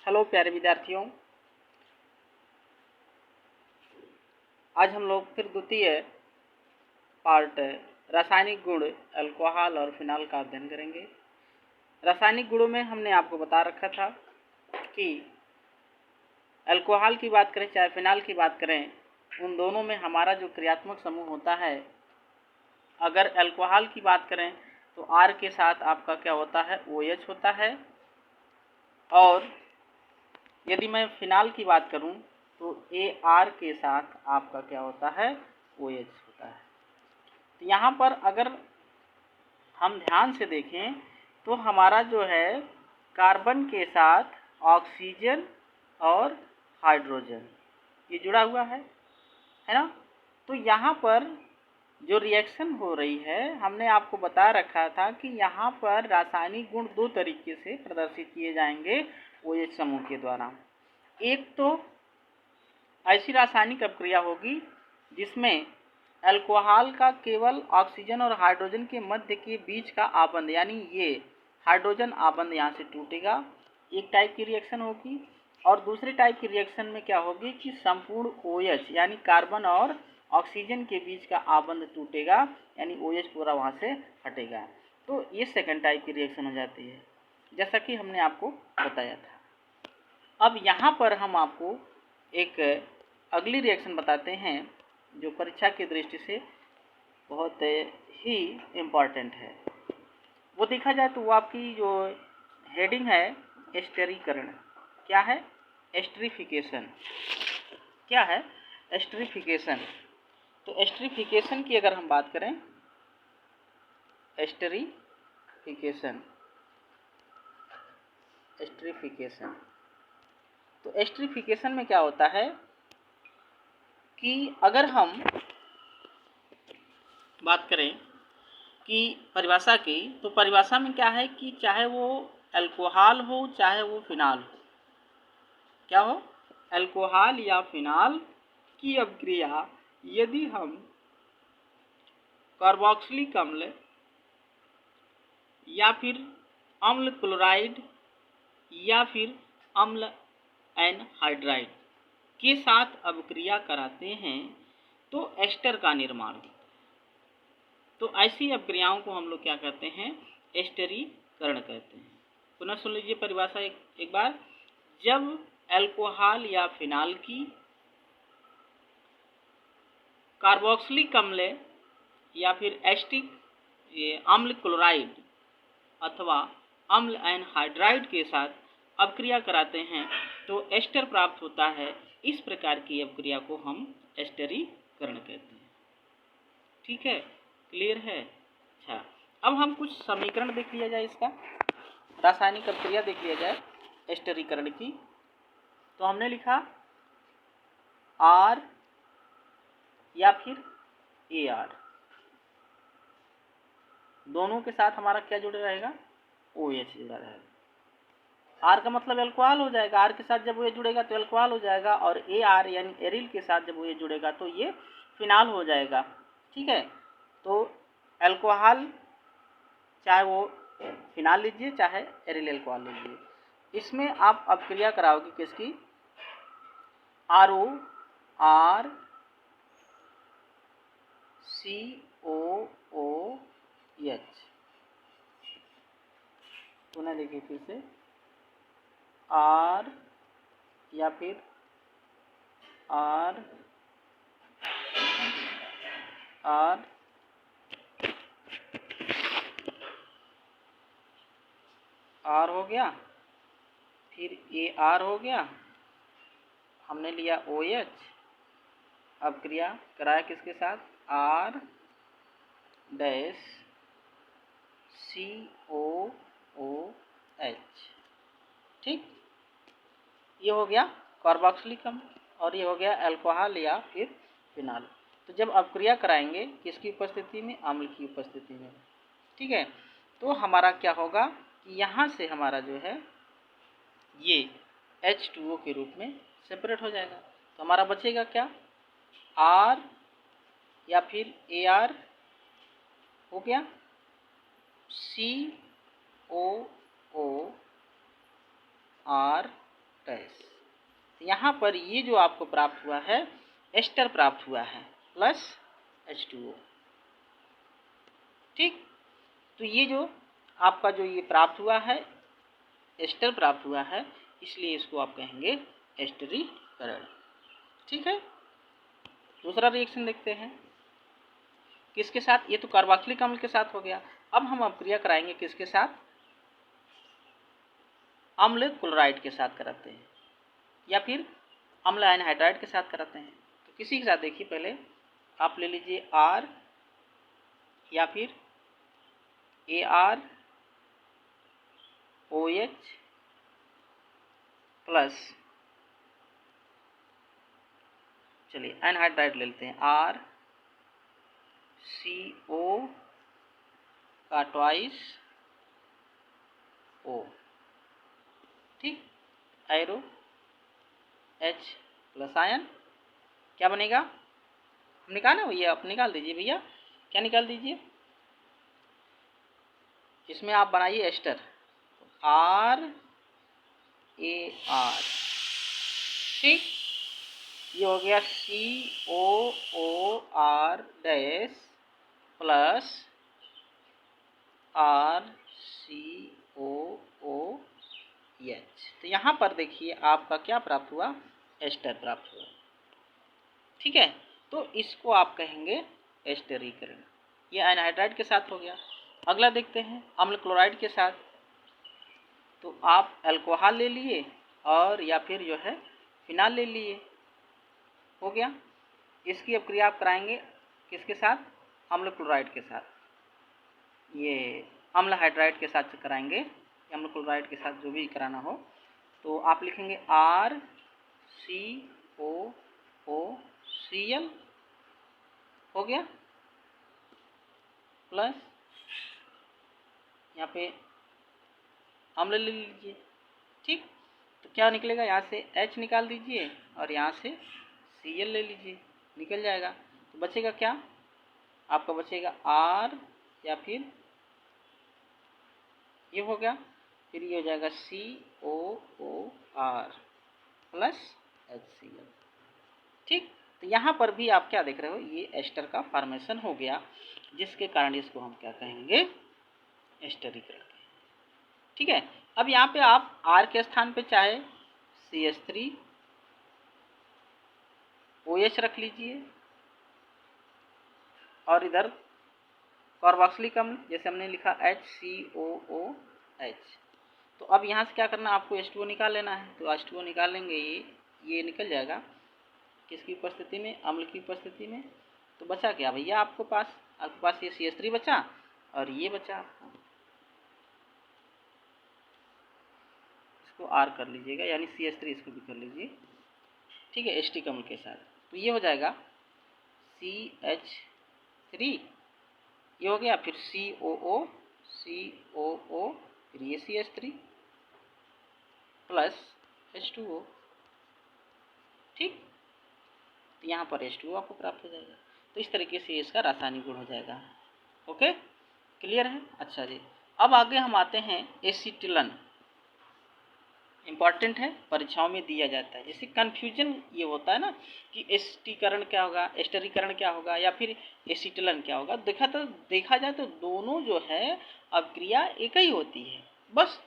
Hello प्यारे विद्यार्थियों, आज हम लोग फिर द्वितीय पार्ट रासायनिक गुण अल्कोहल और फिनॉल का अध्ययन करेंगे। रासायनिक गुणों में हमने आपको बता रखा था कि अल्कोहल की बात करें चाहे फिनॉल की बात करें, उन दोनों में हमारा जो क्रियात्मक समूह होता है, अगर अल्कोहल की बात करें तो R के साथ आपका क्या होता है, OH होता है। और यदि मैं फिनॉल की बात करूं तो AR के साथ आपका क्या होता है, OH होता है। तो यहाँ पर अगर हम ध्यान से देखें तो हमारा जो है कार्बन के साथ ऑक्सीजन और हाइड्रोजन ये जुड़ा हुआ है ना। तो यहाँ पर जो रिएक्शन हो रही है, हमने आपको बता रखा था कि यहाँ पर रासायनिक गुण दो तरीके से प्रदर्शित किए जाएंगे OH समूह के द्वारा। एक तो ऐसी रासायनिक अभिक्रिया होगी जिसमें अल्कोहल का केवल ऑक्सीजन और हाइड्रोजन के मध्य के बीच का आबंध, यानी ये हाइड्रोजन आबंध यहाँ से टूटेगा, एक टाइप की रिएक्शन होगी। और दूसरे टाइप की रिएक्शन में क्या होगी कि संपूर्ण OH यानी कार्बन और ऑक्सीजन के बीच का आबंध टूटेगा, यानी OH पूरा वहाँ से हटेगा। तो ये सेकंड टाइप की रिएक्शन हो जाती है, जैसा कि हमने आपको बताया था। अब यहाँ पर हम आपको एक अगली रिएक्शन बताते हैं जो परीक्षा की दृष्टि से बहुत ही इम्पॉर्टेंट है। वो देखा जाए तो वो आपकी जो हेडिंग है एस्टरीकरण। क्या है? एस्टरीफिकेशन। क्या है? एस्टरीफिकेशन। तो एस्टरीफिकेशन की अगर हम बात करें, एस्टरीफिकेशन तो एस्टरीफिकेशन में क्या होता है कि अगर हम बात करें कि परिभाषा की, तो परिभाषा में क्या है कि चाहे वो अल्कोहल हो चाहे वो फिनॉल हो, क्या हो, अल्कोहल या फिनॉल की अभिक्रिया यदि हम कार्बोक्सिलिक अम्ल या फिर अम्ल क्लोराइड या फिर अम्ल एनहाइड्राइड के साथ अभिक्रिया कराते हैं तो एस्टर का निर्माण होता है। तो ऐसी अभिक्रियाओं को हम लोग क्या कहते हैं, एस्टरीकरण कहते हैं। पुनः सुन लीजिए परिभाषा एक बार। जब अल्कोहल या फिनॉल की कार्बोक्सिलिक अम्ल या फिर एस्टिक अम्ल क्लोराइड अथवा अम्ल एनहाइड्राइड के साथ अभिक्रिया कराते हैं तो एस्टर प्राप्त होता है। इस प्रकार की अभिक्रिया को हम एस्टरीकरण कहते हैं। ठीक है, क्लियर है? अच्छा, अब हम कुछ समीकरण देख लिया जाए, इसका रासायनिक अभिक्रिया देख लिया जाए एस्टरीकरण की। तो हमने लिखा R या फिर AR, दोनों के साथ हमारा क्या जुड़ा रहेगा, OH जुड़ा रहेगा। R का मतलब अल्कोहल हो जाएगा, R के साथ जब OH जुड़ेगा तो अल्कोहल हो जाएगा, और AR यानी एरिल के साथ जब OH जुड़ेगा तो ये फिनॉल हो जाएगा। ठीक है, तो अल्कोहल चाहे वो फिनॉल लीजिए चाहे एरिल अल्कोहल लीजिए, इसमें आप अभिक्रिया कराओगे किसकी, RO R COOH। पुनः देखिए फिर से, R या फिर R हो गया, फिर AR हो गया, हमने लिया OH, अभिक्रिया कराया किसके साथ, R डैश COOH। ठीक, ये हो गया कार्बोक्सिलिक अम्ल और ये हो गया अल्कोहल या फिर फिनॉल। तो जब अभिक्रिया कराएंगे किसकी उपस्थिति में, अम्ल की उपस्थिति में। ठीक है, तो हमारा क्या होगा कि यहाँ से हमारा जो है ये H2O के रूप में सेपरेट हो जाएगा। तो हमारा बचेगा क्या, R या फिर AR हो गया, COOR डैश। यहाँ पर ये जो आपको प्राप्त हुआ है एस्टर प्राप्त हुआ है प्लस H2O। ठीक, तो ये जो आपका जो ये प्राप्त हुआ है एस्टर प्राप्त हुआ है, इसलिए इसको आप कहेंगे एस्टरीकरण। ठीक है, दूसरा रिएक्शन देखते हैं किसके साथ, ये तो कार्बोक्सिलिक अम्ल के साथ हो गया। अब हम क्रिया कराएंगे किसके साथ, अम्ल क्लोराइड के साथ कराते हैं या फिर अम्ल एनहाइड्राइड के साथ कराते हैं। तो किसी के साथ देखिए, पहले आप ले लीजिए R या फिर ArOH प्लस, चलिए एनहाइड्राइड ले लेते हैं RCO का ट्वाइस O। ठीक, एरो H प्लस आयन क्या बनेगा, हम निकालें भैया, आप निकाल दीजिए भैया, क्या निकाल दीजिए, इसमें आप बनाइए एस्टर RAR। ठीक, ये हो गया COOR डैश प्लस RCOOH। तो यहाँ पर देखिए आपका क्या प्राप्त हुआ, एस्टर प्राप्त हुआ। ठीक है, तो इसको आप कहेंगे एस्टरीकरण। ये एनहाइड्राइड के साथ हो गया। अगला देखते हैं अम्ल क्लोराइड के साथ। तो आप अल्कोहल ले लिए और या फिर जो है फिनाल ले लिए, हो गया। इसकी अब क्रिया आप कराएंगे किसके साथ, अम्ल क्लोराइड के साथ, ये अम्ल हाइड्राइड के साथ कराएंगे, अम्ल क्लोराइड के साथ जो भी कराना हो। तो आप लिखेंगे RCOOCl, हो गया, प्लस यहाँ पे अम्ल ले लीजिए। ठीक, तो क्या निकलेगा, यहाँ से H निकाल दीजिए और यहाँ से Cl ले लीजिए, निकल जाएगा। तो बचेगा क्या, आपका बचेगा R या फिर ये हो गया, फिर ये हो जाएगा COOR प्लस HCl। ठीक, तो यहाँ पर भी आप क्या देख रहे हो, ये एस्टर का फॉर्मेशन हो गया, जिसके कारण इसको हम क्या कहेंगे, एस्टरीकरण। ठीक है, अब यहाँ पे आप R के स्थान पे चाहे CH3OH रख लीजिए और इधर कार्बोक्सिलिक अम्ल जैसे हमने लिखा HCOOH। तो अब यहाँ से क्या करना, आपको H2O निकाल लेना है। तो H2O निकाल लेंगे, ये निकल जाएगा किसकी उपस्थिति में, अम्ल की उपस्थिति में। तो बचा क्या भैया आपके पास ये CH3 बचा और ये बचा आपका, इसको R कर लीजिएगा, यानी CH3 इसको भी कर लीजिए। ठीक है, एस्टिक अम्ल के साथ। तो ये हो जाएगा CH3, ये हो गया, फिर COO फिर ये CH3 प्लस H2O। ठीक, तो यहाँ पर H2O आपको प्राप्त हो जाएगा। तो इस तरीके से इसका रासायनिक गुण हो जाएगा। ओके, क्लियर है। अच्छा जी, अब आगे हम आते हैं एसीटिलन। इम्पॉर्टेंट है, परीक्षाओं में दिया जाता है। जैसे कन्फ्यूजन ये होता है ना कि एस्टीकरण क्या होगा, एस्टरीकरण क्या होगा या फिर एसीटिलन क्या होगा। देखा जाए तो दोनों जो है अभिक्रिया एक ही होती है, बस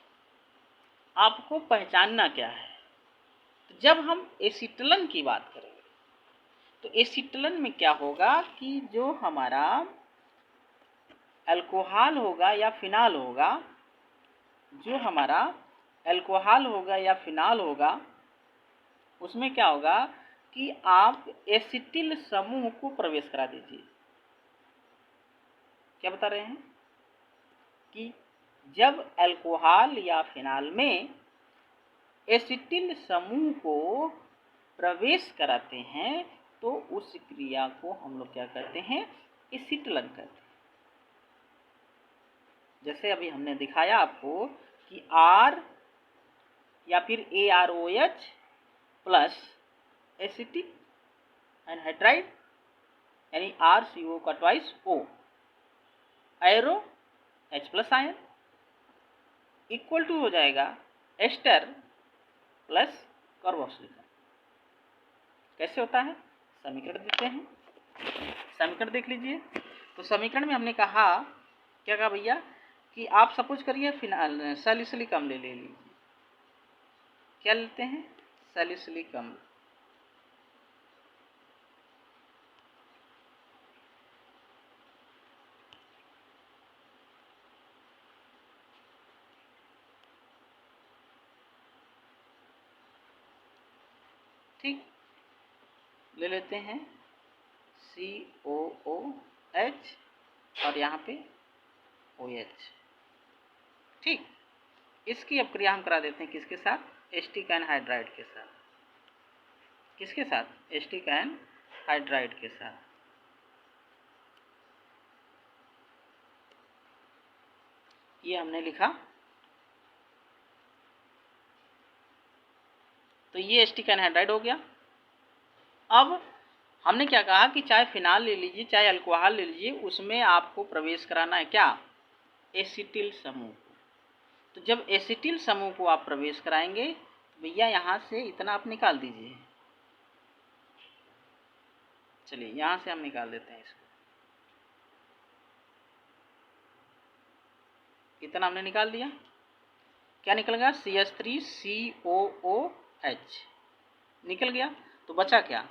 आपको पहचानना क्या है। तो जब हम एसीटिलन की बात करेंगे तो एसीटिलन में क्या होगा कि जो हमारा अल्कोहल होगा या फिनाल होगा, जो हमारा अल्कोहल होगा या फिनाल होगा, उसमें क्या होगा कि आप एसिटिल समूह को प्रवेश करा दीजिए। क्या बता रहे हैं कि जब अल्कोहल या फिनाल में एसिटिल समूह को प्रवेश कराते हैं तो उस क्रिया को हम लोग क्या कहते हैं, एसीटिलन कहते हैं। जैसे अभी हमने दिखाया आपको कि R या फिर ArOH प्लस एसिटिक एनहाइड्राइड यानी RCO का twice O, arrow H plus ion equal to हो जाएगा एस्टर प्लस कार्बोक्सिलिक। कैसे होता है, समीकरण देते हैं, समीकरण देख लीजिए। तो समीकरण में हमने कहा, क्या कहा भैया, कि आप सपोज करिए फिनाल सैलिसिलिक अम्ल ले लीजिए। क्या लेते हैं, सैलिसिलिक अम्ल। ठीक, ले लेते हैं COOH और यहाँ पे OH। ठीक, इसकी अब क्रिया हम करा देते हैं किसके साथ, एसिटिक एनहाइड्राइड के साथ। किसके साथ, एसिटिक एनहाइड्राइड के साथ। ये हमने लिखा। तो ये एसिटिक एनहाइड्राइड हो गया। अब हमने क्या कहा कि चाहे फिनाल ले लीजिए चाहे अल्कोहल ले लीजिए, उसमें आपको प्रवेश कराना है क्या, एसिटिल समूह। तो जब एसिटिल समूह को आप प्रवेश कराएंगे तो भैया यहाँ से इतना आप निकाल दीजिए। चलिए यहाँ से हम निकाल देते हैं इसको। इतना हमने निकाल दिया। क्या निकल गया, CH3COOH निकल गया। तो बचा क्या,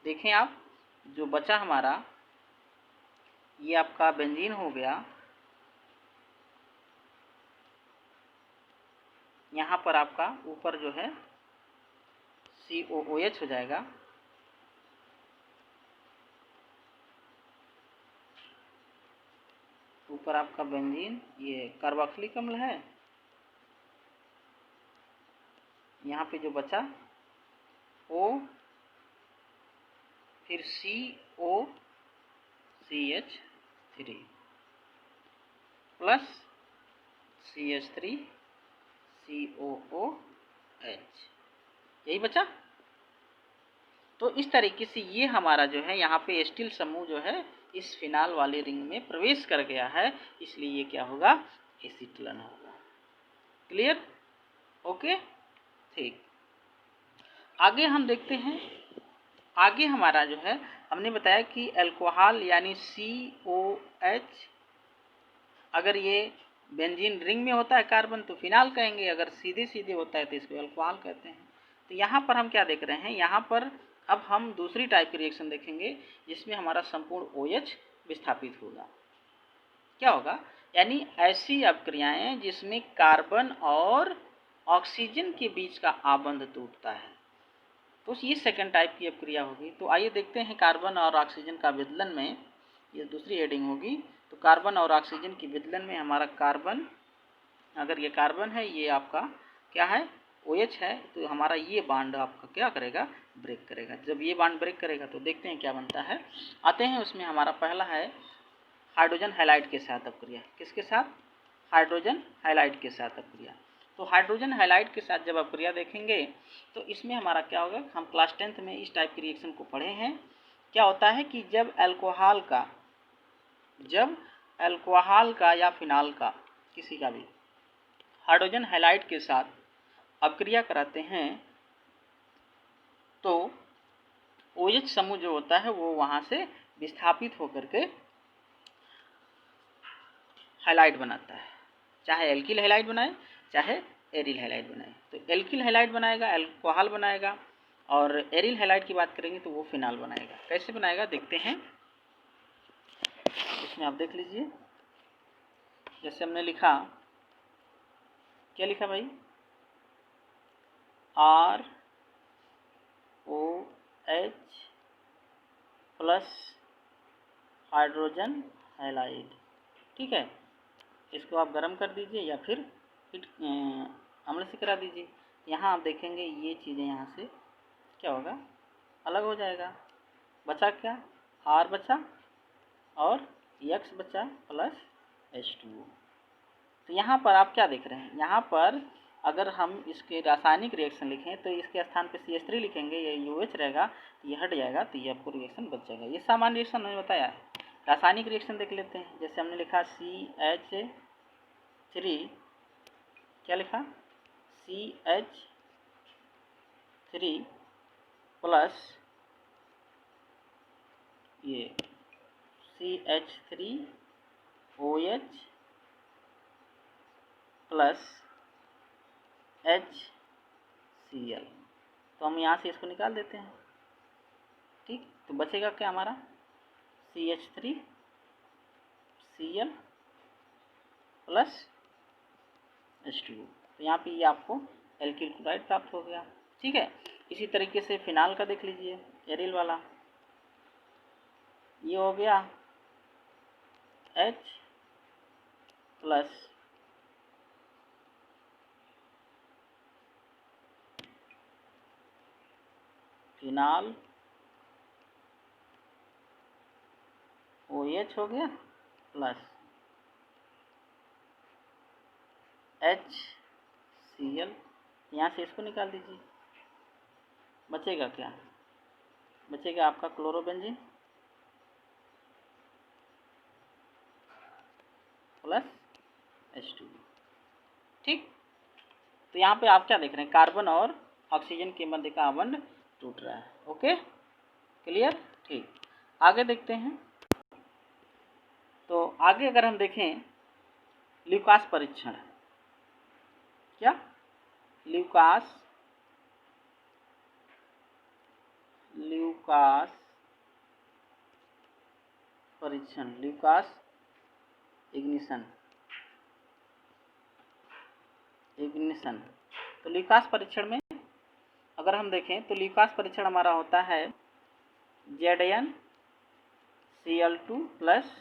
देखें आप, जो बचा हमारा ये आपका बेंजीन हो गया। यहाँ पर आपका ऊपर जो है COOH हो जाएगा, ऊपर आपका बेंजीन, ये कार्बोक्सिलिक अम्ल है। यहाँ पे जो बचा O, फिर COCH3 प्लस CH3COOH, यही बचा। तो इस तरीके से ये हमारा जो है यहाँ पे एसिटिल समूह जो है इस फिनाल वाले रिंग में प्रवेश कर गया है, इसलिए ये क्या होगा, एसीटिलन होगा। Clear, okay. ठीक, आगे हम देखते हैं। आगे हमारा जो है, हमने बताया कि अल्कोहल यानी COH, अगर ये बेंजीन रिंग में होता है कार्बन तो फिनाल कहेंगे, अगर सीधे सीधे होता है तो इसको अल्कोहल कहते हैं। तो यहाँ पर हम क्या देख रहे हैं, यहाँ पर अब हम दूसरी टाइप की रिएक्शन देखेंगे जिसमें हमारा संपूर्ण OH विस्थापित होगा। क्या होगा, यानी ऐसी अपक्रियाएं जिसमें कार्बन और ऑक्सीजन के बीच का आबंध टूटता है, तो ये सेकंड टाइप की अपक्रिया होगी। तो आइए देखते हैं कार्बन और ऑक्सीजन का विदलन में, ये दूसरी हेडिंग होगी। तो कार्बन और ऑक्सीजन की विदलन में हमारा कार्बन, अगर ये कार्बन है, ये आपका क्या है, OH है, तो हमारा ये बांड आपका क्या करेगा, ब्रेक करेगा। जब ये बांड ब्रेक करेगा तो देखते हैं क्या बनता है। आते हैं उसमें, हमारा पहला है हाइड्रोजन हैलाइड के साथ अपक्रिया। किसके साथ, हाइड्रोजन हैलाइड के साथ अपक्रिया। तो हाइड्रोजन हैलाइड के साथ जब अपक्रिया देखेंगे तो इसमें हमारा क्या होगा, हम क्लास 10th में इस टाइप की रिएक्शन को पढ़े हैं। क्या होता है कि जब अल्कोहल का या फिनाल का किसी का भी हाइड्रोजन हैलाइड के साथ अपक्रिया कराते हैं तो OH समूह जो होता है वो वहाँ से विस्थापित होकर के हैलाइड बनाता है, चाहे एल्किल हैलाइड बनाए चाहे एरिल हैलाइड बनाए। तो एल्किल हैलाइड बनाएगा, अल्कोहल बनाएगा, और एरिल हैलाइड की बात करेंगे तो वो फिनाल बनाएगा। कैसे बनाएगा देखते हैं, इसमें आप देख लीजिए। जैसे हमने लिखा, क्या लिखा भाई, ROH प्लस हाइड्रोजन हैलाइड। ठीक है, इसको आप गर्म कर दीजिए या फिर अम्ल से करा दीजिए। यहाँ आप देखेंगे ये चीज़ें यहाँ से क्या होगा, अलग हो जाएगा। बचा क्या, R बचा और X बचा प्लस H2O। तो यहाँ पर आप क्या देख रहे हैं, यहाँ पर अगर हम इसके रासायनिक रिएक्शन लिखें तो इसके स्थान पे CH3 लिखेंगे, ये OH रहेगा, ये हट जाएगा, तो ये आपको रिएक्शन बच जाएगा। ये सामान्य रिएक्शन मैंने बताया है। रासायनिक रिएक्शन देख लेते हैं। जैसे हमने लिखा CH3, क्या लिखा, CH3 थ्री प्लस ये CH3OH प्लस HCl। तो हम यहाँ से इसको निकाल देते हैं। ठीक, तो बचेगा क्या हमारा CH3Cl प्लस H2O। तो यहाँ पे ये आपको एल्किल क्लोराइड प्राप्त हो गया। ठीक है, इसी तरीके से फिनाल का देख लीजिए, एरिल वाला। ये हो गया H प्लस फिनाल OH हो गया प्लस HCl। यहाँ से इसको निकाल दीजिए, बचेगा क्या? बचेगा आपका क्लोरोबेंजीन प्लस H2। ठीक, तो यहाँ पे आप क्या देख रहे हैं, कार्बन और ऑक्सीजन के मध्य का बंध टूट रहा है। Okay, clear? ठीक, आगे देखते हैं। तो आगे अगर हम देखें ल्यूकास परीक्षण, क्या ल्यूकास परीक्षण, ल्यूकास इग्निशन। तो ल्यूकास परीक्षण में अगर हम देखें तो ल्यूकास परीक्षण हमारा होता है ZnCl2 प्लस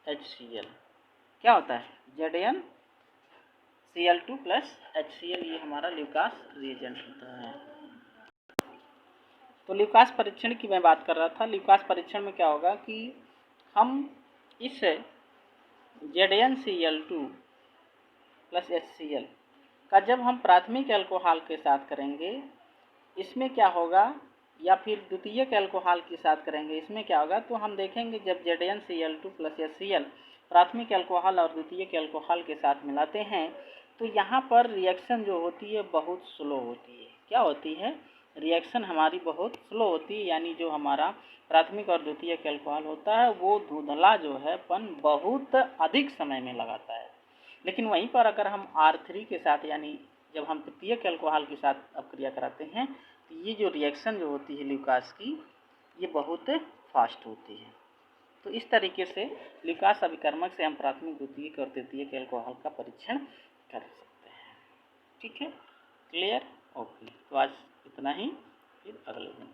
HCl। क्या होता है? ZnCl2 प्लस HCl, ये हमारा ल्यूकास रिएजेंट होता है। तो ल्यूकास परीक्षण की मैं बात कर रहा था। ल्यूकास परीक्षण में क्या होगा कि हम इस ZnCl2 प्लस HCl का जब हम प्राथमिक एल्कोहल के साथ करेंगे, इसमें क्या होगा, या फिर द्वितीयक एल्कोहल के साथ करेंगे, इसमें क्या होगा, तो हम देखेंगे जब ZnCl2 प्लस HCl प्राथमिक एल्कोहल और द्वितीयक एल्कोहल के साथ मिलाते हैं तो यहाँ पर रिएक्शन जो होती है बहुत स्लो होती है। क्या होती है? रिएक्शन हमारी बहुत स्लो होती है, यानी जो हमारा प्राथमिक और द्वितीयक एल्कोहल होता है वो धुंधला जो है पन बहुत अधिक समय में लगाता है। लेकिन वहीं पर अगर हम R3 के साथ, यानी जब हम तृतीयक एल्कोहल के साथ अपक्रिया कराते हैं तो ये जो रिएक्शन जो होती है ल्यूकास की, ये बहुत फास्ट होती है। तो इस तरीके से ल्यूकास अभिकर्मक से हम प्राथमिक, द्वितीयक और तृतीयक एल्कोहल का परीक्षण कर सकते हैं। ठीक है, क्लियर? ओके, तो आज इतना ही, फिर अगले दिन।